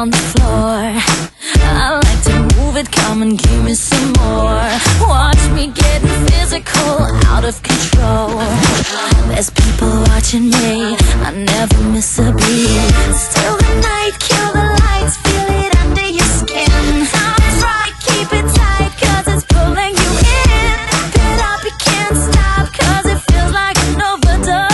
on the floor. I like to move it, come and give me some more. Watch me getting physical, out of control. There's people watching me, I never miss a beat. Still the night, kill the lights, feel it under your skin. Sounds right, keep it tight, cause it's pulling you in. Pick it up, you can't stop, cause it feels like an overdose.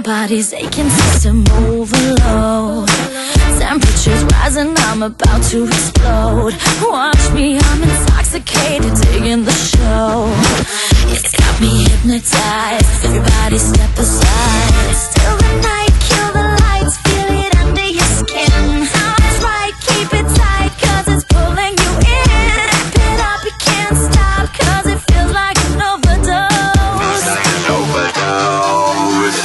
Body's aching, system overload. Temperature's rising, I'm about to explode. Watch me, I'm intoxicated, digging the show. It's got me hypnotized, everybody step aside. Still the night, kill the lights, feel it under your skin. Sounds right, keep it tight, cause it's pulling you in. Wrap it up, you can't stop, cause it feels like an overdose. Like an overdose.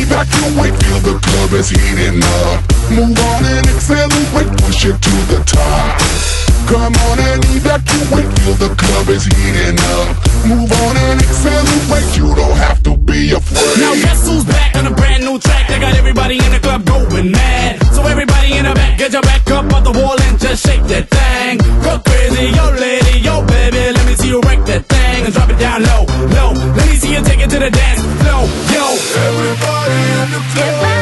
Evacuate, feel the club is heating up. Move on and accelerate, push it to the top. Come on and evacuate, feel the club is heating up. Move on and accelerate, you don't have to be afraid. Now guess who's back on a brand new track? They got everybody in the club going mad. So everybody in the back, get your back up off the wall and just shake that thing. Go crazy, yo lady, yo baby, let me see you wreck that thing and drop it down low, low. Let me see you take it to the dance floor, yo. Everybody in the club.